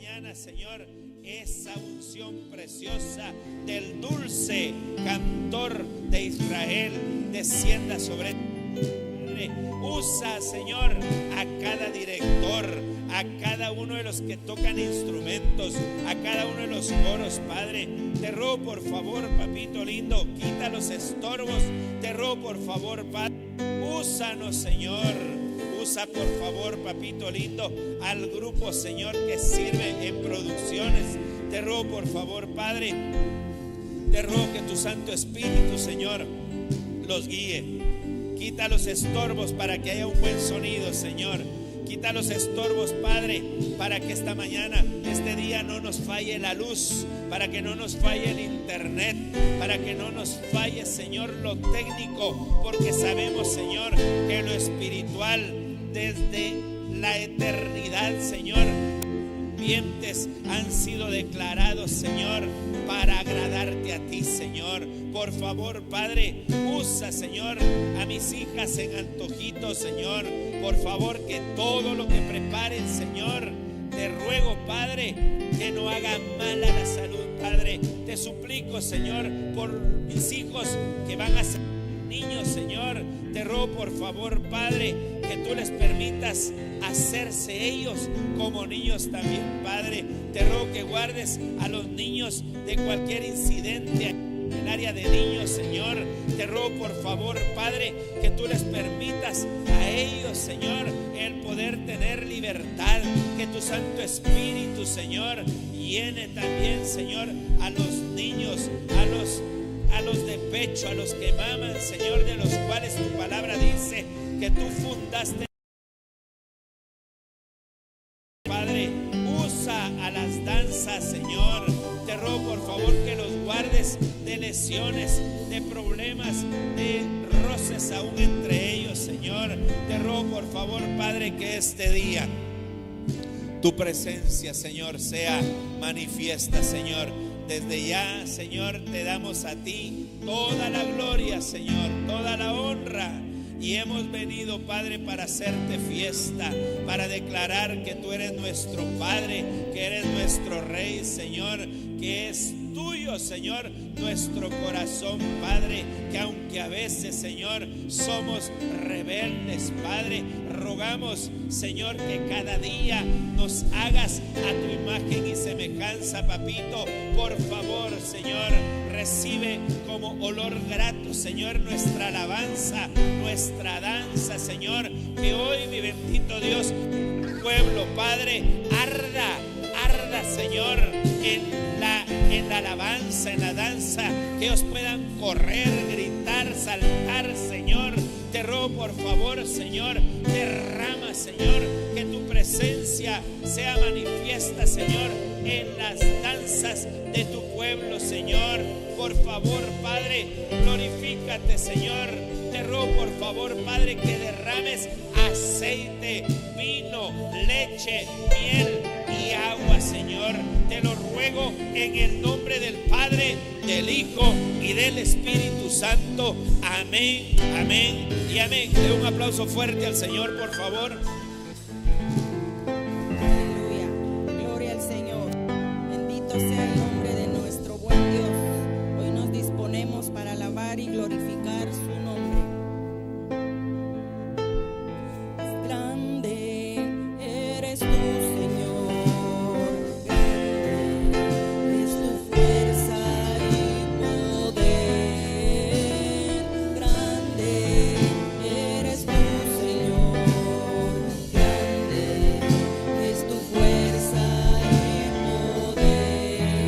mañana, Señor, esa unción preciosa del dulce cantor de Israel descienda sobre ti. Usa, Señor, a cada director, a cada uno de los que tocan instrumentos, a cada uno de los coros, Padre. Te ruego por favor, papito lindo, quita los estorbos. Te ruego por favor, Padre, úsanos, Señor. Usa por favor, papito lindo, al grupo, Señor, que sirve en producciones. Te ruego por favor, Padre, te ruego que tu Santo Espíritu, Señor, los guíe. Quita los estorbos para que haya un buen sonido, Señor. Quita los estorbos, Padre, para que esta mañana, este día, no nos falle la luz, para que no nos falle el internet, para que no nos falle, Señor, lo técnico, porque sabemos, Señor, que lo espiritual desde la eternidad, Señor, vientes han sido declarados, Señor, para agradarte a ti, Señor. Por favor, Padre, usa, Señor, a mis hijas en antojitos, Señor. Por favor, que todo lo que preparen, Señor, te ruego, Padre, que no haga mal a la salud, Padre. Te suplico, Señor, por mis hijos que van a ser niños, Señor. Te ruego, por favor, Padre, que tú les permitas hacerse ellos como niños también, Padre. Te ruego que guardes a los niños de cualquier incidente en el área de niños, Señor. Te ruego por favor, Padre, que tú les permitas a ellos, Señor, el poder tener libertad. Que tu Santo Espíritu, Señor, llene también, Señor, a los niños, a los de pecho, a los que maman, Señor, de los cuales tu palabra dice que tú fundaste. Padre, usa a las danzas, Señor. Te ruego por favor que los guardes de lesiones, de problemas, de roces aún entre ellos, Señor. Te ruego por favor, Padre, que este día tu presencia, Señor, sea manifiesta, Señor. Desde ya, Señor, te damos a ti toda la gloria, Señor, toda la honra. Y hemos venido, Padre, para hacerte fiesta, para declarar que tú eres nuestro Padre, que eres nuestro Rey, Señor, que es tuyo, Señor, nuestro corazón, Padre, que aunque a veces, Señor, somos rebeldes, Padre, rogamos, Señor, que cada día nos hagas a tu imagen y semejanza, papito. Por favor, Señor, recibe como olor grato, Señor, nuestra alabanza, nuestra danza, Señor. Que hoy, mi bendito Dios, pueblo, Padre, arda, Señor, en la alabanza, en la danza. Que ellos puedan correr, gritar, saltar, Señor. Te ruego por favor, Señor, derrama, Señor, que tu presencia sea manifiesta, Señor, en las danzas de tu pueblo, Señor. Por favor, Padre, glorifícate, Señor. Te ruego por favor, Padre, que derrames aceite, vino, leche, miel y agua, Señor. Te lo ruego en el nombre del Padre, del Hijo y del Espíritu Santo. Amén, amén y amén. Le doy un aplauso fuerte al Señor, por favor. Aleluya, gloria al Señor. Bendito sea el nombre de nuestro buen Dios. Hoy nos disponemos para alabar y glorificar su nombre. Grande eres tú, Señor. Grande es tu fuerza y poder. Grande eres tú, Señor. Grande es tu fuerza y poder.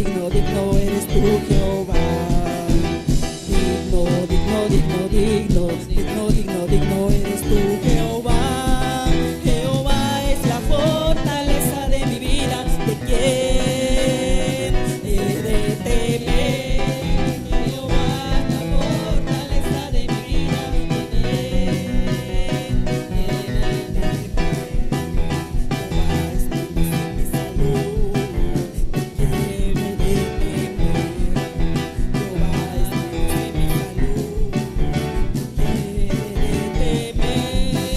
digno, digno eres tú, Jehová. Digno, digno, digno, digno, digno, digno, digno eres tú, Jehová. Jehová es la fortaleza de mi vida. ¿De quién he de temer? Jehová es la fortaleza de mi vida. ¿De quién he de temer? Jehová es mi salud. ¿De quién he de temer? Jehová es mi salud. ¿De quién he de temer?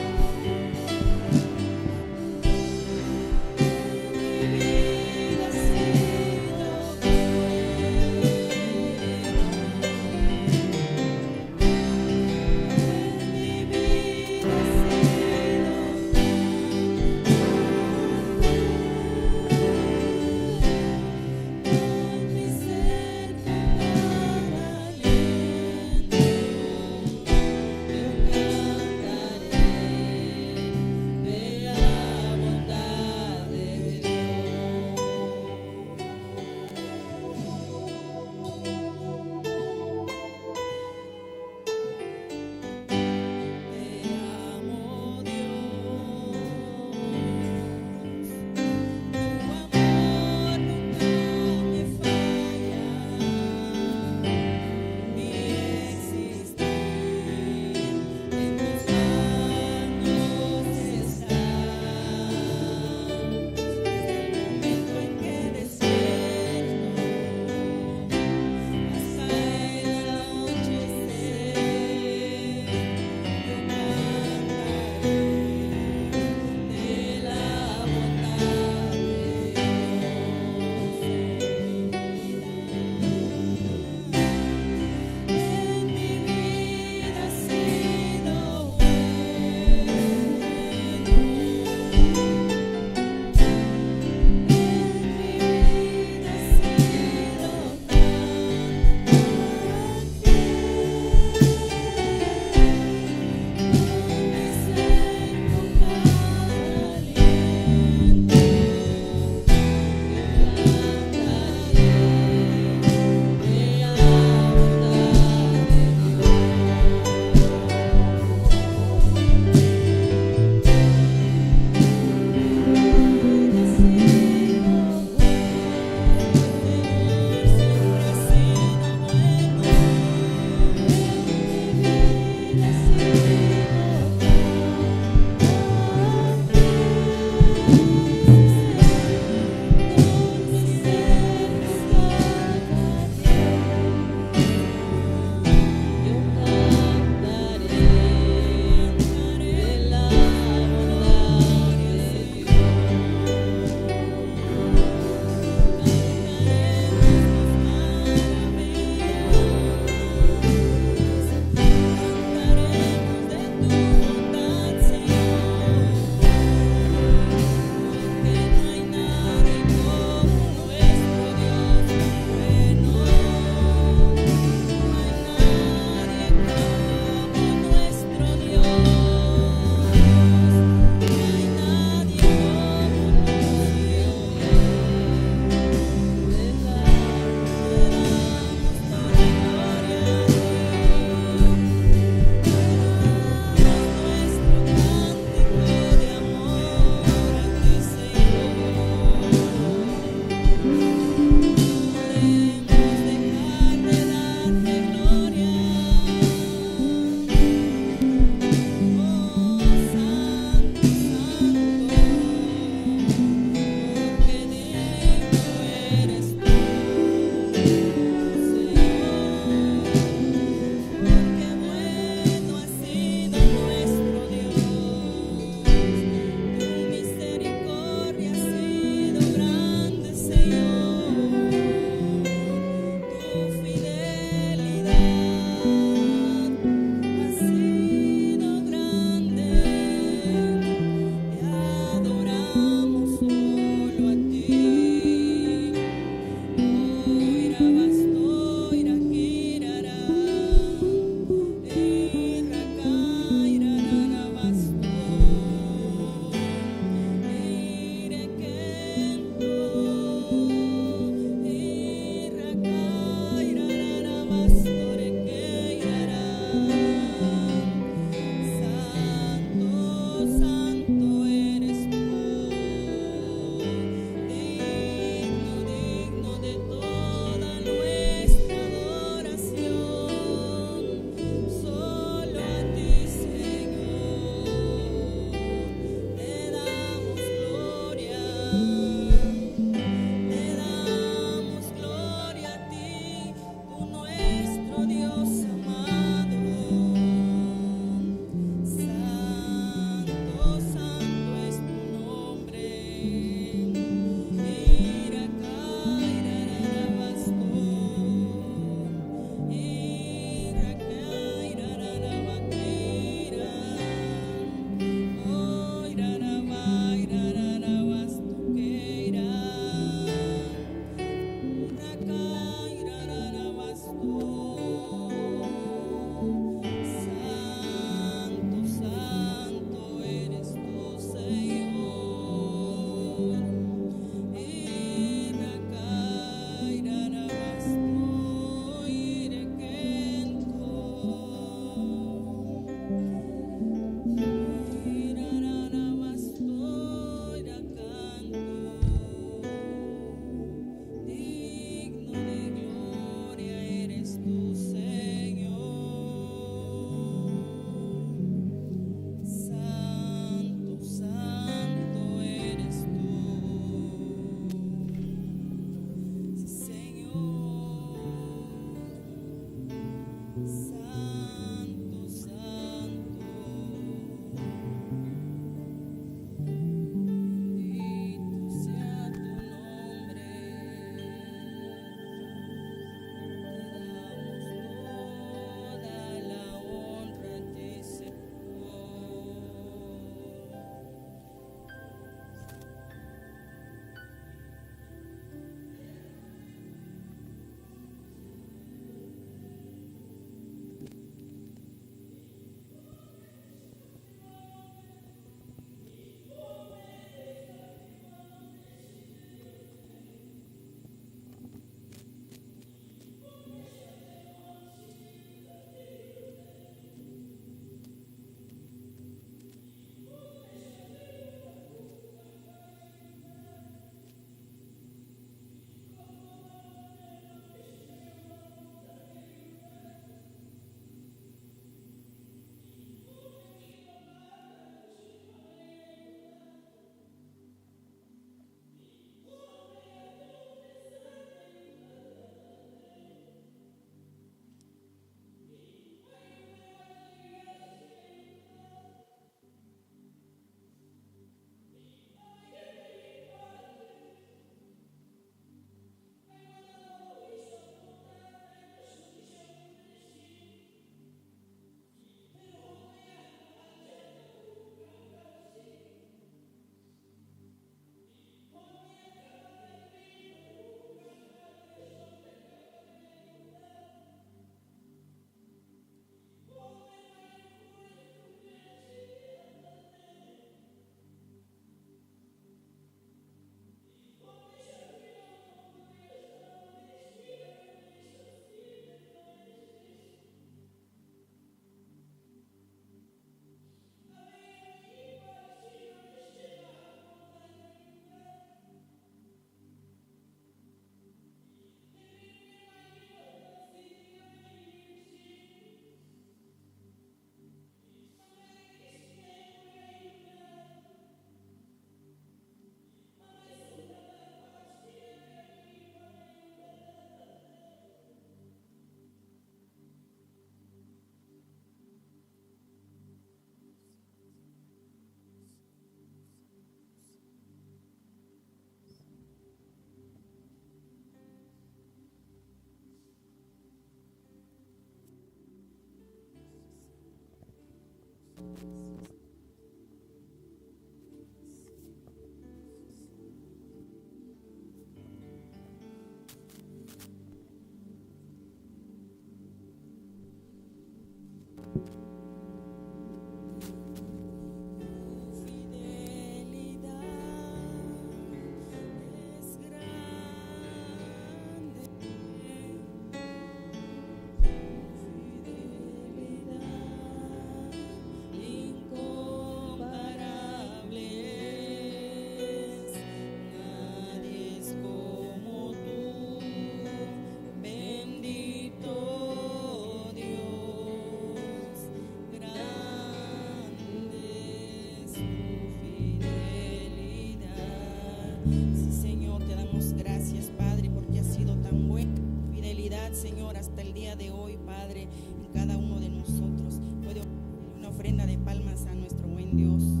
Señor, hasta el día de hoy, Padre, en cada uno de nosotros. Puede ofrecer una ofrenda de palmas a nuestro buen Dios.